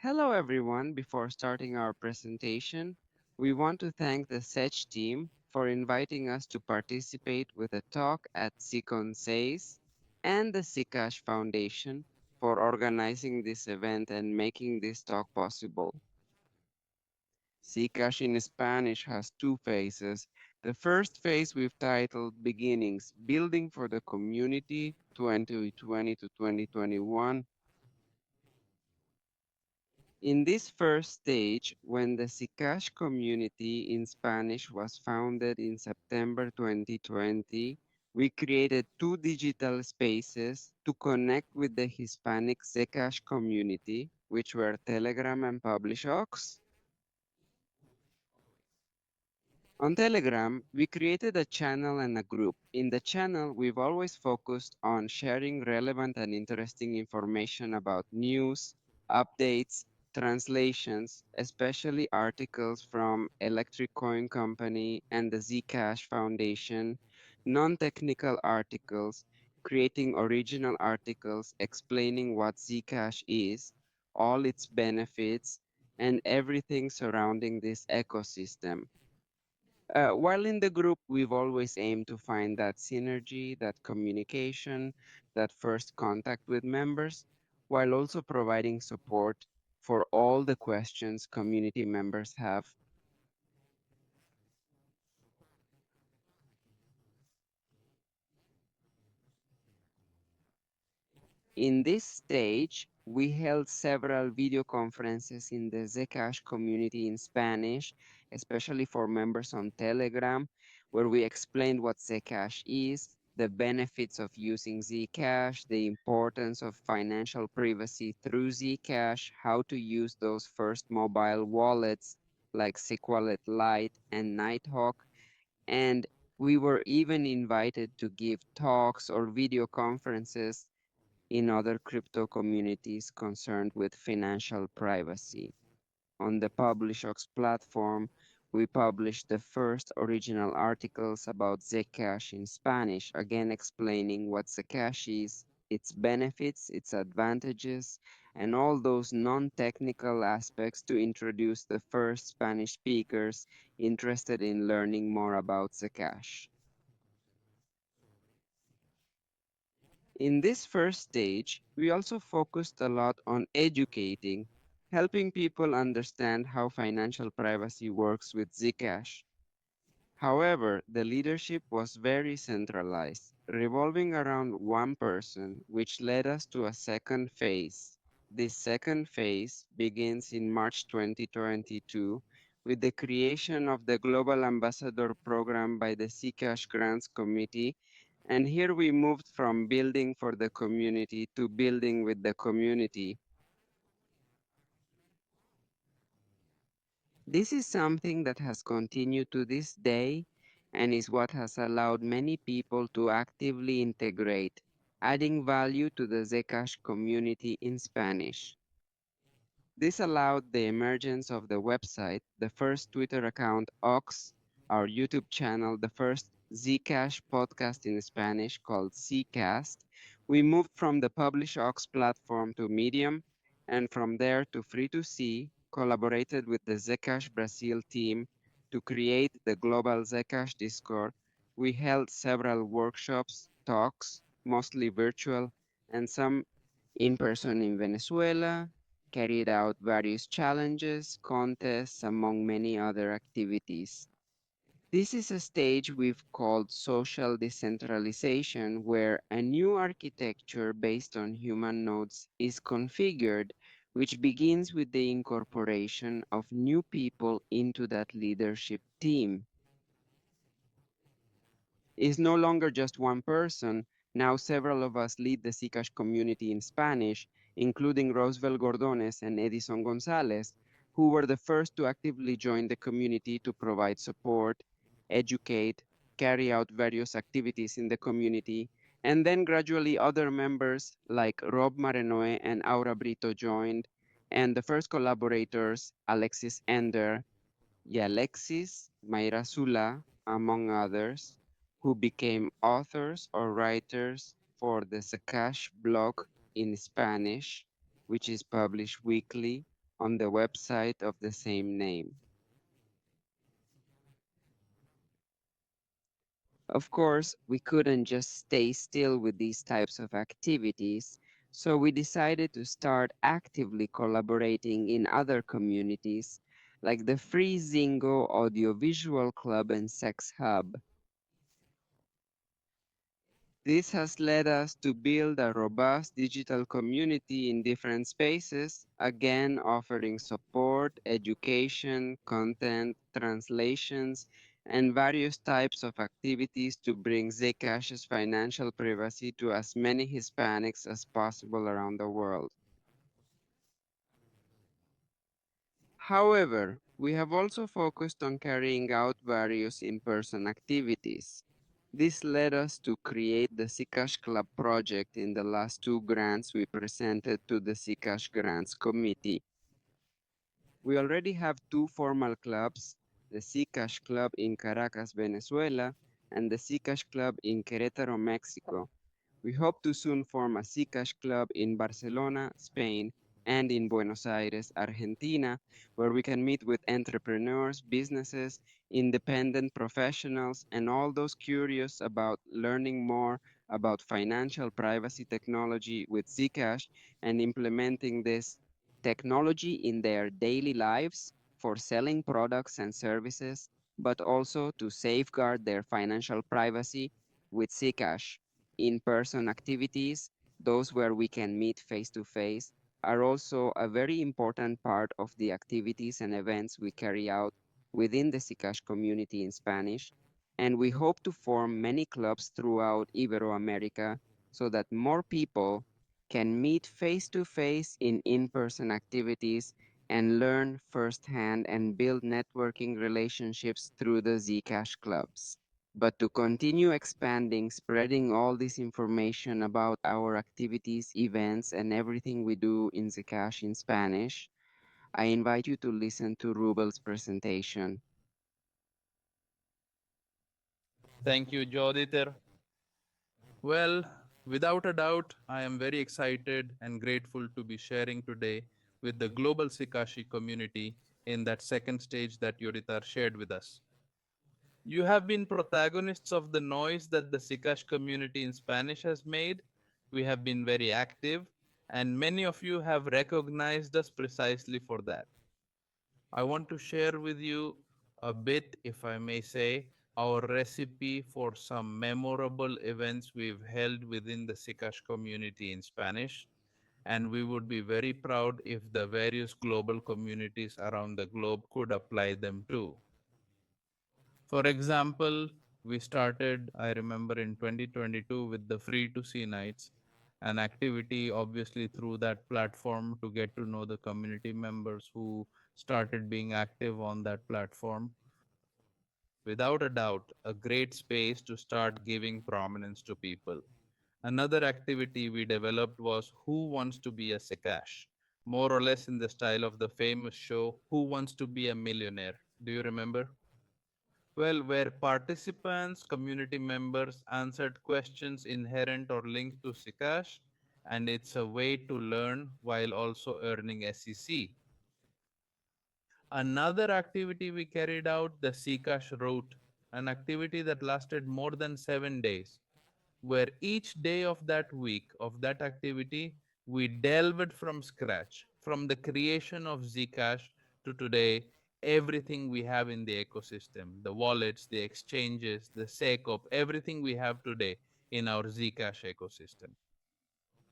Hello, everyone. Before starting our presentation, we want to thank the SETch team for inviting us to participate with a talk at ZconVI and the Zcash Foundation for organizing this event and making this talk possible. Zcash in Spanish has two phases. The first phase we've titled Beginnings, Building for the Community 2020 to 2021. In this first stage, when the Zcash community in Spanish was founded in September 2020, we created two digital spaces to connect with the Hispanic Zcash community, which were Telegram and Publishox. On Telegram, we created a channel and a group. In the channel, we've always focused on sharing relevant and interesting information about news, updates, translations, especially articles from Electric Coin Company and the Zcash Foundation, non-technical articles, creating original articles explaining what Zcash is, all its benefits, and everything surrounding this ecosystem. While in the group, we've always aimed to find that synergy, that communication, that first contact with members, while also providing support for all the questions community members have. In this stage, we held several video conferences in the Zcash community in Spanish, especially for members on Telegram, where we explained what Zcash is, the benefits of using Zcash, the importance of financial privacy through Zcash, how to use those first mobile wallets like Zquallet Lite and Nighthawk, and we were even invited to give talks or video conferences in other crypto communities concerned with financial privacy. On the Publishox platform, we published the first original articles about Zcash in Spanish, again explaining what Zcash is, its benefits, its advantages, and all those non-technical aspects to introduce the first Spanish speakers interested in learning more about Zcash. In this first stage, we also focused a lot on educating, helping people understand how financial privacy works with Zcash. However, the leadership was very centralized, revolving around one person, which led us to a second phase. This second phase begins in March 2022 with the creation of the Global Ambassador Program by the Zcash Grants Committee, and here we moved from building for the community to building with the community. This is something that has continued to this day and is what has allowed many people to actively integrate, adding value to the Zcash community in Spanish. This allowed the emergence of the website, the first Twitter account Ox, our YouTube channel, the first Zcash podcast in Spanish called Zcast. We moved from the Publish Ox platform to Medium, and from there to Free2C, collaborated with the Zcash Brazil team to create the global Zcash Discord. We held several workshops, talks, mostly virtual, and some in person in Venezuela, carried out various challenges, contests, among many other activities. This is a stage we've called social decentralization, where a new architecture based on human nodes is configured, which begins with the incorporation of new people into that leadership team. It's no longer just one person. Now several of us lead the Zcash community in Spanish, including Roosevelt Gordones and Edison Gonzalez, who were the first to actively join the community to provide support, educate, carry out various activities in the community, and then gradually other members like Rob Marenoe and Aura Brito joined, and the first collaborators, Alexis Ender, Alexis, Mayra Sula, among others, who became authors or writers for the Zcash blog in Spanish, which is published weekly, on the website of the same name. Of course, we couldn't just stay still with these types of activities, so we decided to start actively collaborating in other communities, like the Free Zingo Audiovisual Club and Sex Hub. This has led us to build a robust digital community in different spaces, again offering support, education, content, translations, and various types of activities to bring Zcash's financial privacy to as many Hispanics as possible around the world. However, we have also focused on carrying out various in-person activities. This led us to create the Zcash Club project in the last two grants we presented to the Zcash Grants Committee. We already have two formal clubs, the Zcash Club in Caracas, Venezuela, and the Zcash Club in Querétaro, Mexico. We hope to soon form a Zcash club in Barcelona, Spain, and in Buenos Aires, Argentina, where we can meet with entrepreneurs, businesses, independent professionals, and all those curious about learning more about financial privacy technology with Zcash and implementing this technology in their daily lives for selling products and services, but also to safeguard their financial privacy with Zcash. In-person activities, those where we can meet face to face, are also a very important part of the activities and events we carry out within the Zcash community in Spanish, and we hope to form many clubs throughout Iberoamerica so that more people can meet face to face in in-person activities and learn firsthand and build networking relationships through the Zcash clubs. But to continue expanding, spreading all this information about our activities, events, and everything we do in Zcash in Spanish, I invite you to listen to Rubel's presentation. Thank you, Yoditar. Well, without a doubt, I am very excited and grateful to be sharing today with the global Sikashi community in that second stage that Yoditar shared with us. You have been protagonists of the noise that the Sikash community in Spanish has made. We have been very active, and many of you have recognized us precisely for that. I want to share with you a bit, if I may say, our recipe for some memorable events we've held within the Sikash community in Spanish. And we would be very proud if the various global communities around the globe could apply them too. For example, we started, I remember, in 2022 with the Free to See Nights, an activity obviously through that platform to get to know the community members who started being active on that platform. Without a doubt, a great space to start giving prominence to people. Another activity we developed was Who Wants to Be a Sekash? More or less in the style of the famous show Who Wants to Be a Millionaire? Do you remember? Well, where participants, community members answered questions inherent or linked to Sikash, and it's a way to learn while also earning SEC. Another activity we carried out, the Sikash Route, an activity that lasted more than 7 days, where each day of that week, of that activity, we delved from scratch, from the creation of Zcash to today, everything we have in the ecosystem, the wallets, the exchanges, the SECOP, everything we have today in our Zcash ecosystem.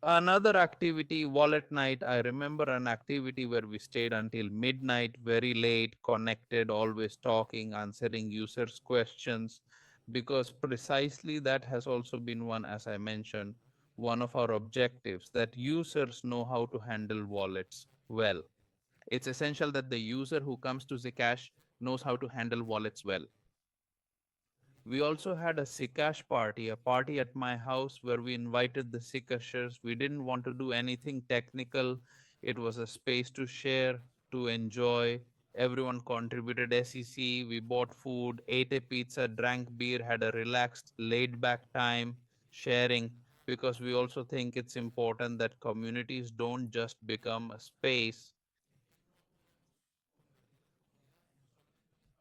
Another activity, wallet night. I remember an activity where we stayed until midnight, very late, connected, always talking, answering users' questions, because precisely that has also been one, as I mentioned, one of our objectives that users know how to handle wallets well. It's essential that the user who comes to Zcash knows how to handle wallets well. We also had a Sikash party, a party at my house where we invited the Sikashers. We didn't want to do anything technical. It was a space to share, to enjoy. Everyone contributed SEC. We bought food, ate a pizza, drank beer, had a relaxed, laid back time sharing, because we also think it's important that communities don't just become a space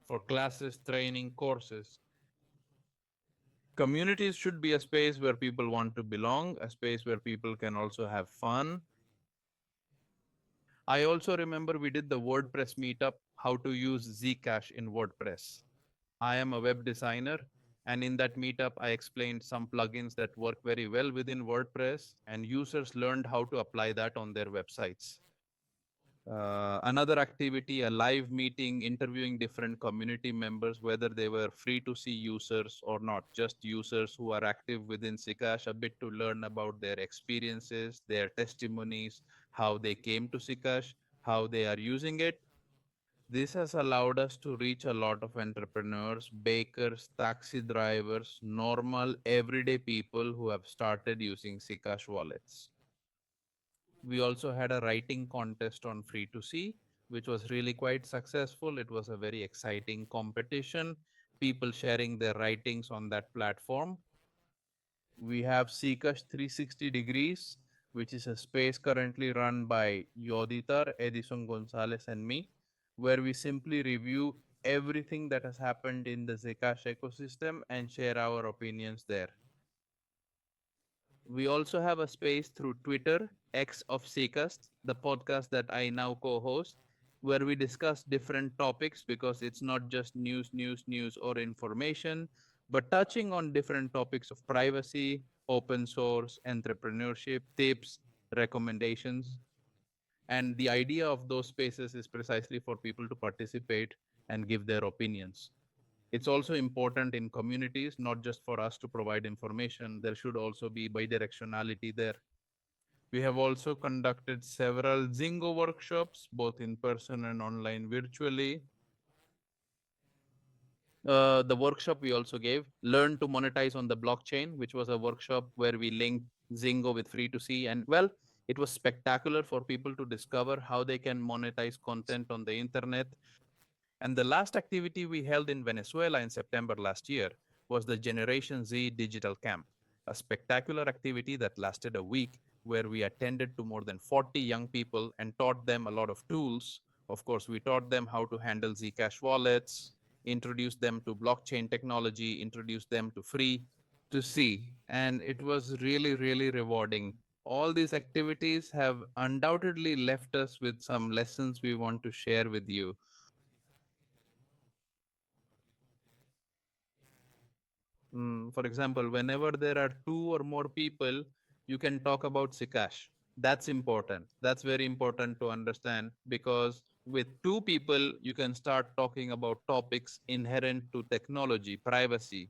for classes, training, courses. Communities should be a space where people want to belong, a space where people can also have fun. I also remember we did the WordPress meetup, how to use Zcash in WordPress. I am a web designer, and in that meetup, I explained some plugins that work very well within WordPress, and users learned how to apply that on their websites. Another activity, a live meeting, interviewing different community members, whether they were free to see users or not, just users who are active within Zcash, a bit to learn about their experiences, their testimonies, how they came to Zcash, how they are using it. This has allowed us to reach a lot of entrepreneurs, bakers, taxi drivers, normal, everyday people who have started using Zcash wallets. We also had a writing contest on Free to See, which was really quite successful. It was a very exciting competition, people sharing their writings on that platform. We have Zcash 360 Degrees, which is a space currently run by Yoditar, Edison Gonzalez, and me, where we simply review everything that has happened in the Zcash ecosystem and share our opinions there. We also have a space through Twitter, X of Seekast, the podcast that I now co host, where we discuss different topics because it's not just news, or information, but touching on different topics of privacy, open source, entrepreneurship, tips, recommendations. And the idea of those spaces is precisely for people to participate and give their opinions. It's also important in communities, not just for us to provide information. There should also be bidirectionality there. We have also conducted several Zingo workshops, both in person and online virtually. The workshop we also gave, Learn to Monetize on the Blockchain, which was a workshop where we linked Zingo with Free to See. And well, it was spectacular for people to discover how they can monetize content on the internet. And the last activity we held in Venezuela in September last year was the Generation Z Digital Camp, a spectacular activity that lasted a week where we attended to more than 40 young people and taught them a lot of tools. Of course, we taught them how to handle Zcash wallets, introduced them to blockchain technology, introduced them to free to see. And it was really, really rewarding. All these activities have undoubtedly left us with some lessons we want to share with you. For example, whenever there are two or more people, you can talk about Zcash. That's important. That's very important to understand because with two people, you can start talking about topics inherent to technology, privacy.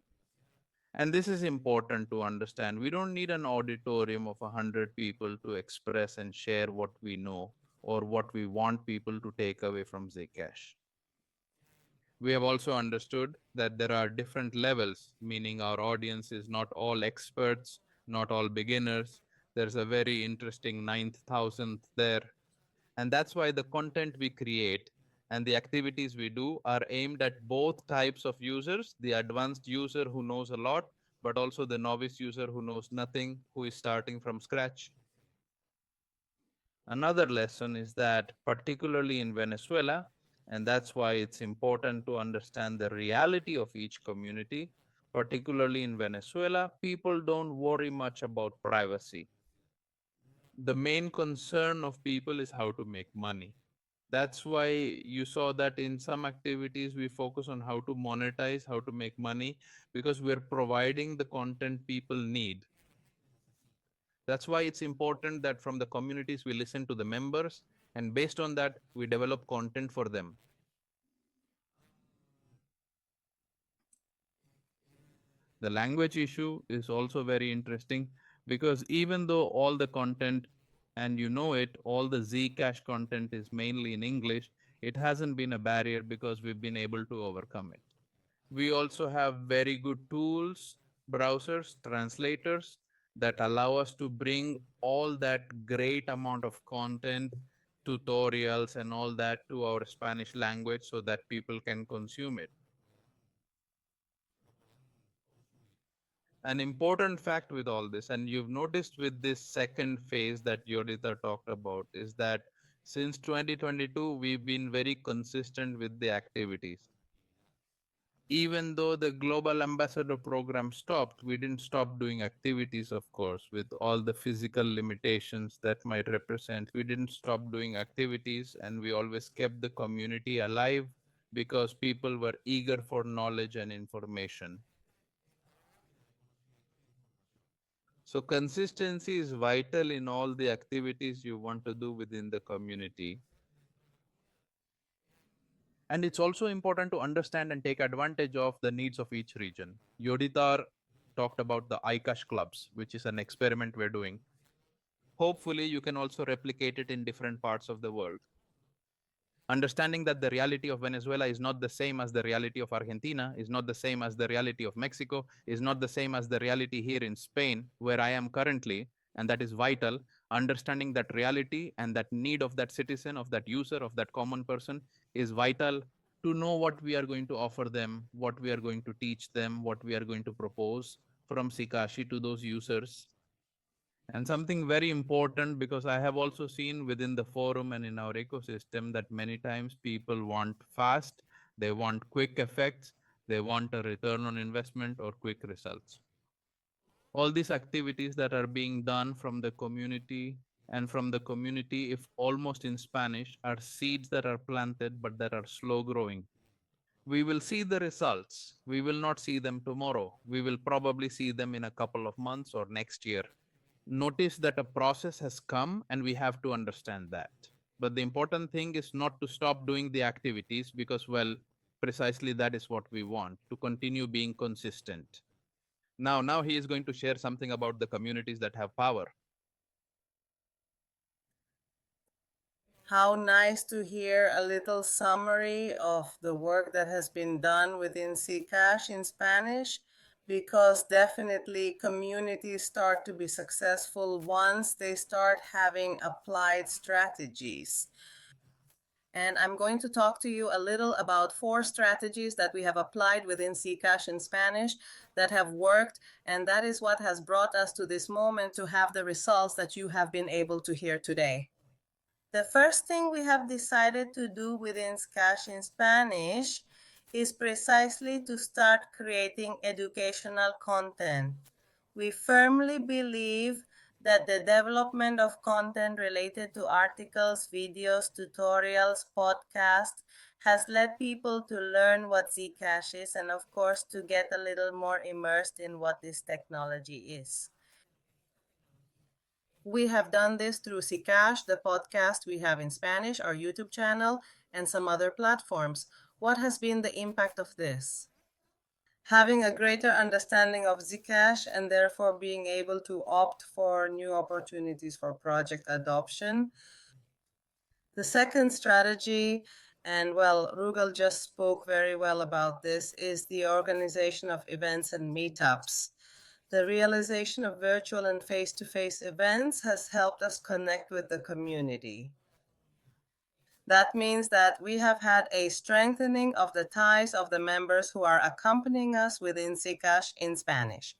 And this is important to understand. We don't need an auditorium of 100 people to express and share what we know or what we want people to take away from Zcash. We have also understood that there are different levels, meaning our audience is not all experts, not all beginners. There's a very interesting ninth thousandth there. And that's why the content we create and the activities we do are aimed at both types of users, the advanced user who knows a lot, but also the novice user who knows nothing, who is starting from scratch. Another lesson is that, particularly in Venezuela, and that's why it's important to understand the reality of each community, particularly in Venezuela, people don't worry much about privacy. The main concern of people is how to make money. That's why you saw that in some activities we focus on how to monetize, how to make money, because we're providing the content people need. That's why it's important that from the communities we listen to the members, and based on that, we develop content for them. The language issue is also very interesting because even though all the content, and you know it, all the Zcash content is mainly in English, it hasn't been a barrier because we've been able to overcome it. We also have very good tools, browsers, translators that allow us to bring all that great amount of content, tutorials, and all that to our Spanish language so that people can consume it. An important fact with all this, and you've noticed with this second phase that Yodita talked about, is that since 2022, we've been very consistent with the activities. Even though the Global Ambassador program stopped, we didn't stop doing activities, of course, with all the physical limitations that might represent. We didn't stop doing activities, and we always kept the community alive because people were eager for knowledge and information. So, consistency is vital in all the activities you want to do within the community. And it's also important to understand and take advantage of the needs of each region. Yoditar talked about the iCash clubs, which is an experiment we're doing. Hopefully, you can also replicate it in different parts of the world. Understanding that the reality of Venezuela is not the same as the reality of Argentina, is not the same as the reality of Mexico, is not the same as the reality here in Spain, where I am currently, and that is vital. Understanding that reality and that need of that citizen, of that user, of that common person is vital to know what we are going to offer them, what we are going to teach them, what we are going to propose from Sikashi to those users. And something very important, because I have also seen within the forum and in our ecosystem that many times people want fast, they want quick effects, they want a return on investment or quick results. All these activities that are being done from the community and from the community, if almost in Spanish, are seeds that are planted but that are slow growing. We will see the results. We will not see them tomorrow. We will probably see them in a couple of months or next year. Notice that a process has come and we have to understand that. But the important thing is not to stop doing the activities because, well, precisely that is what we want, to continue being consistent. Now he is going to share something about the communities that have power. How nice to hear a little summary of the work that has been done within Zcash in Spanish, because definitely communities start to be successful once they start having applied strategies. And I'm going to talk to you a little about 4 strategies that we have applied within Zcash in Spanish that have worked, and that is what has brought us to this moment to have the results that you have been able to hear today. The first thing we have decided to do within Zcash in Spanish is precisely to start creating educational content. We firmly believe that the development of content related to articles, videos, tutorials, podcasts has led people to learn what Zcash is and, of course, to get a little more immersed in what this technology is. We have done this through Zcash, the podcast we have in Spanish, our YouTube channel, and some other platforms. What has been the impact of this? Having a greater understanding of Zcash and therefore being able to opt for new opportunities for project adoption. The second strategy, and well, Rugal just spoke very well about this, is the organization of events and meetups. The realization of virtual and face-to-face events has helped us connect with the community. That means that we have had a strengthening of the ties of the members who are accompanying us within Zcash in Spanish.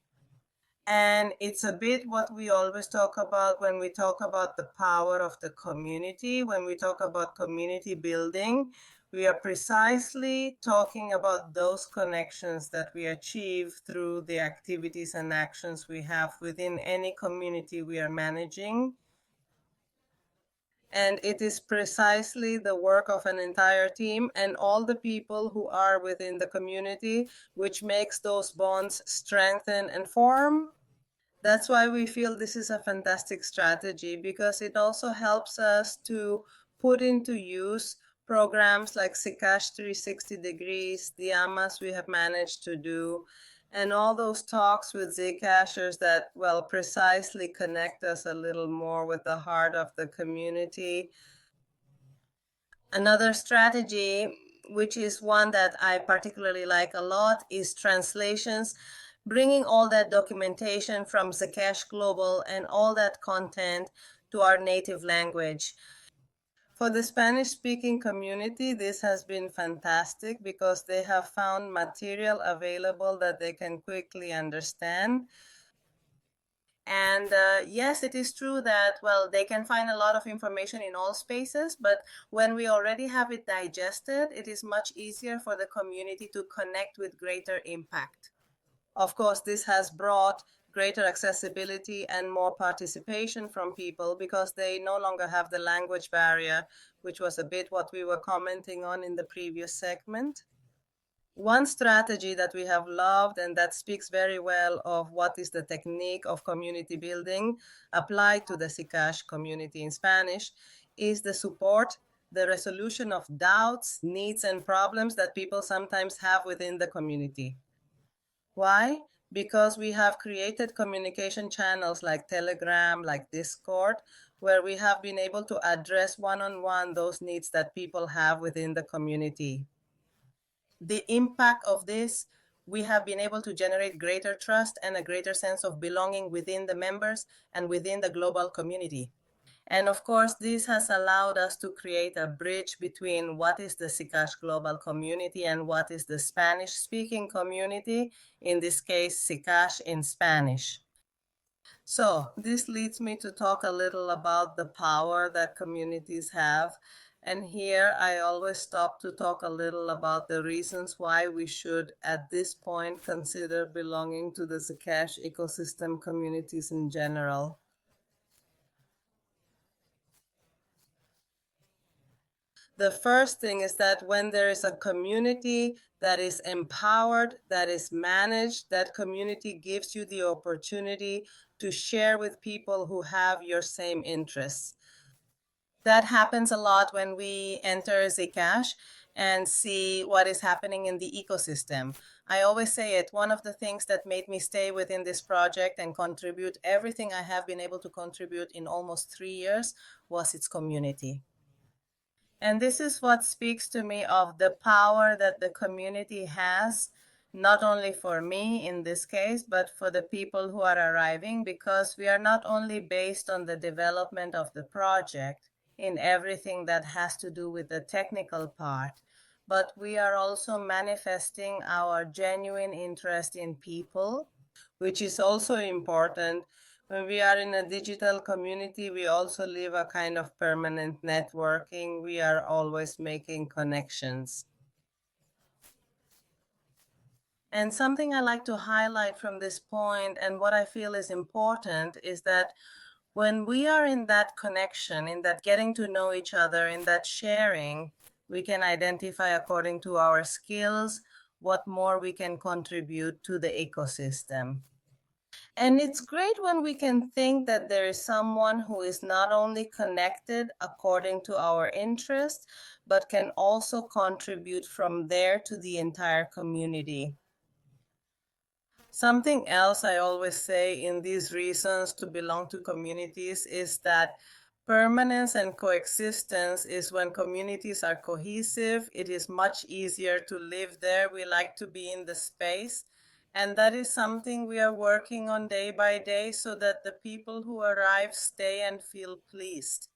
And it's a bit what we always talk about when we talk about the power of the community. When we talk about community building, we are precisely talking about those connections that we achieve through the activities and actions we have within any community we are managing. And it is precisely the work of an entire team and all the people who are within the community which makes those bonds strengthen and form. That's why we feel this is a fantastic strategy, because it also helps us to put into use programs like Zcash 360 degrees, the AMAs we have managed to do, and all those talks with Zcashers that, well, precisely connect us a little more with the heart of the community. Another strategy, which is one that I particularly like a lot, is translations, bringing all that documentation from Zcash Global and all that content to our native language. For the Spanish-speaking community, this has been fantastic because they have found material available that they can quickly understand. And yes, it is true that, well, they can find a lot of information in all spaces, but when we already have it digested, it is much easier for the community to connect with greater impact. Of course, this has brought greater accessibility and more participation from people because they no longer have the language barrier, which was a bit what we were commenting on in the previous segment. One strategy that we have loved and that speaks very well of what is the technique of community building applied to the Zcash community in Spanish is the support, the resolution of doubts, needs, and problems that people sometimes have within the community. Why? Because we have created communication channels like Telegram, like Discord, where we have been able to address one-on-one those needs that people have within the community. The impact of this, we have been able to generate greater trust and a greater sense of belonging within the members and within the global community. And of course, this has allowed us to create a bridge between what is the Zcash global community and what is the Spanish-speaking community, in this case, Zcash in Spanish. So this leads me to talk a little about the power that communities have. And here I always stop to talk a little about the reasons why we should, at this point, consider belonging to the Zcash ecosystem communities in general. The first thing is that when there is a community that is empowered, that is managed, that community gives you the opportunity to share with people who have your same interests. That happens a lot when we enter Zcash and see what is happening in the ecosystem. I always say it, one of the things that made me stay within this project and contribute everything I have been able to contribute in almost 3 years was its community. And this is what speaks to me of the power that the community has, not only for me in this case, but for the people who are arriving, because we are not only based on the development of the project in everything that has to do with the technical part, but we are also manifesting our genuine interest in people, which is also important. When we are in a digital community, we also live a kind of permanent networking. We are always making connections. And something I like to highlight from this point, and what I feel is important, is that when we are in that connection, in that getting to know each other, in that sharing, we can identify according to our skills what more we can contribute to the ecosystem. And it's great when we can think that there is someone who is not only connected according to our interests, but can also contribute from there to the entire community. Something else I always say in these reasons to belong to communities is that permanence and coexistence is when communities are cohesive. It is much easier to live there. We like to be in the space. And that is something we are working on day by day so that the people who arrive stay and feel pleased.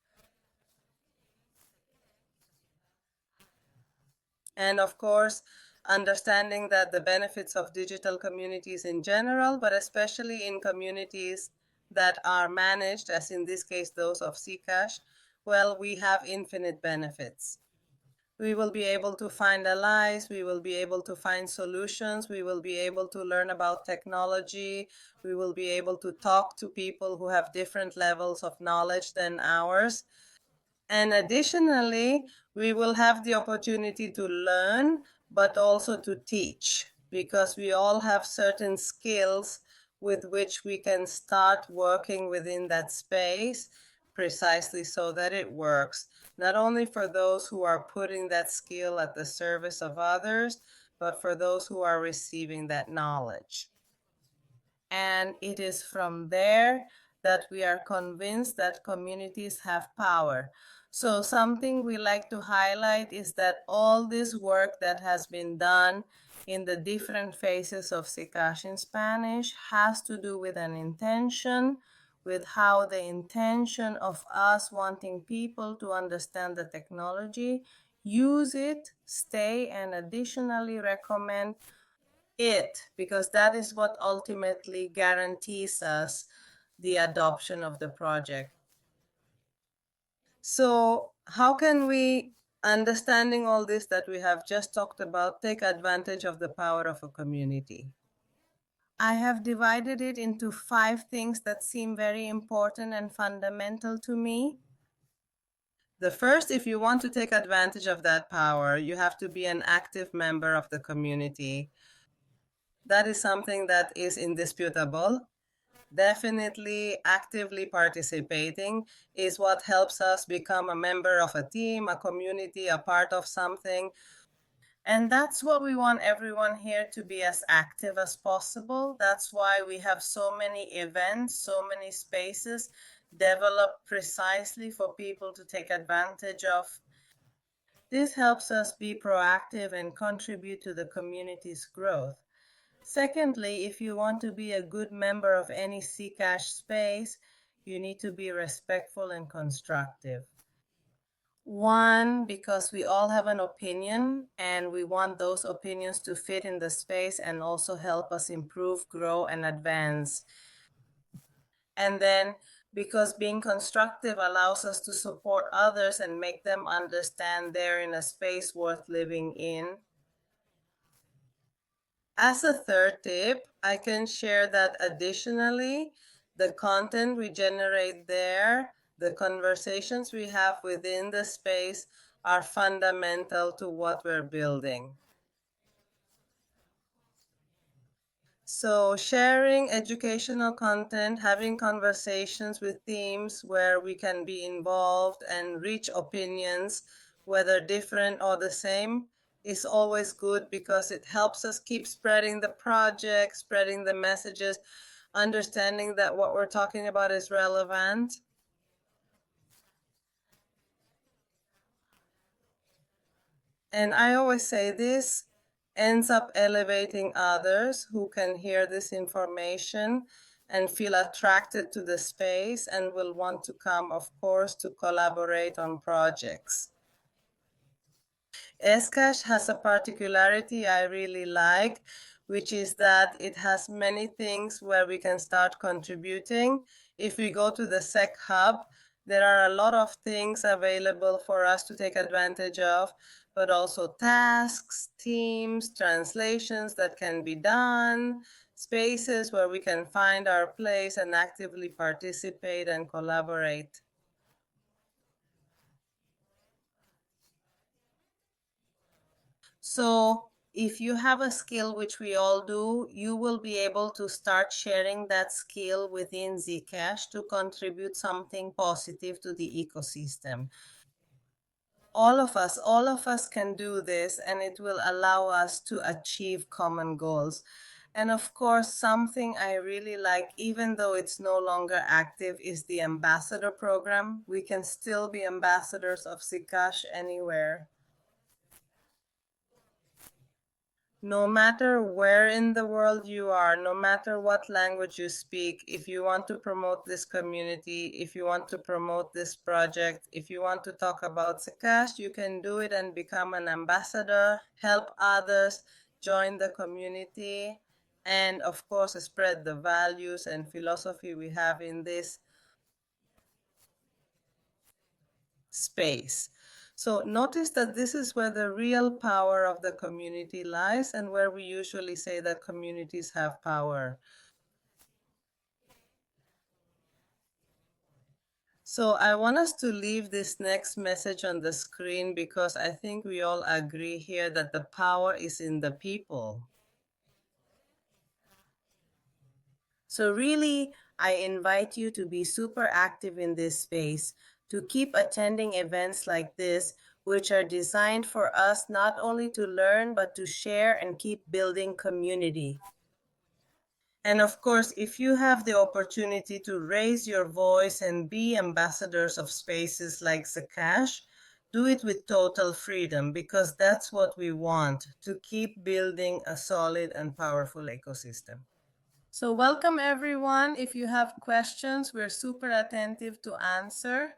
And of course, understanding that the benefits of digital communities in general, but especially in communities that are managed, as in this case, those of Zcash, well, we have infinite benefits. We will be able to find allies, we will be able to find solutions, we will be able to learn about technology, we will be able to talk to people who have different levels of knowledge than ours. And additionally, we will have the opportunity to learn, but also to teach, because we all have certain skills with which we can start working within that space precisely so that it works, not only for those who are putting that skill at the service of others, but for those who are receiving that knowledge. And it is from there that we are convinced that communities have power. So something we like to highlight is that all this work that has been done in the different phases of Zcash in Spanish has to do with an intention, with how the intention of us wanting people to understand the technology, use it, stay, and additionally recommend it, because that is what ultimately guarantees us the adoption of the project. So how can we, understanding all this that we have just talked about, take advantage of the power of a community? I have divided it into 5 things that seem very important and fundamental to me. The first, if you want to take advantage of that power, you have to be an active member of the community. That is something that is indisputable. Definitely actively participating is what helps us become a member of a team, a community, a part of something. And that's what we want everyone here to be, as active as possible. That's why we have so many events, so many spaces developed precisely for people to take advantage of. This helps us be proactive and contribute to the community's growth. Secondly, if you want to be a good member of any Zcash space, you need to be respectful and constructive. One, because we all have an opinion and we want those opinions to fit in the space and also help us improve, grow, and advance. And then because being constructive allows us to support others and make them understand they're in a space worth living in. As a third tip, I can share that additionally, the content we generate there, the conversations we have within the space are fundamental to what we're building. So sharing educational content, having conversations with teams where we can be involved and reach opinions, whether different or the same, is always good because it helps us keep spreading the project, spreading the messages, understanding that what we're talking about is relevant. And I always say this ends up elevating others who can hear this information and feel attracted to the space and will want to come, of course, to collaborate on projects. Zcash has a particularity I really like, which is that it has many things where we can start contributing. If we go to the Sec Hub, there are a lot of things available for us to take advantage of, but also tasks, teams, translations that can be done, spaces where we can find our place and actively participate and collaborate. So if you have a skill, which we all do, you will be able to start sharing that skill within Zcash to contribute something positive to the ecosystem. All of us can do this, and it will allow us to achieve common goals. And of course, something I really like, even though it's no longer active, is the ambassador program. We can still be ambassadors of Zcash anywhere. No matter where in the world you are, no matter what language you speak, if you want to promote this community, if you want to promote this project, if you want to talk about Zcash, you can do it and become an ambassador, help others, join the community, and of course spread the values and philosophy we have in this space. So notice that this is where the real power of the community lies and where we usually say that communities have power. So I want us to leave this next message on the screen because I think we all agree here that the power is in the people. So really, I invite you to be super active in this space, to keep attending events like this, which are designed for us not only to learn, but to share and keep building community. And of course, if you have the opportunity to raise your voice and be ambassadors of spaces like Zcash, do it with total freedom because that's what we want, to keep building a solid and powerful ecosystem. So welcome everyone. If you have questions, we're super attentive to answer.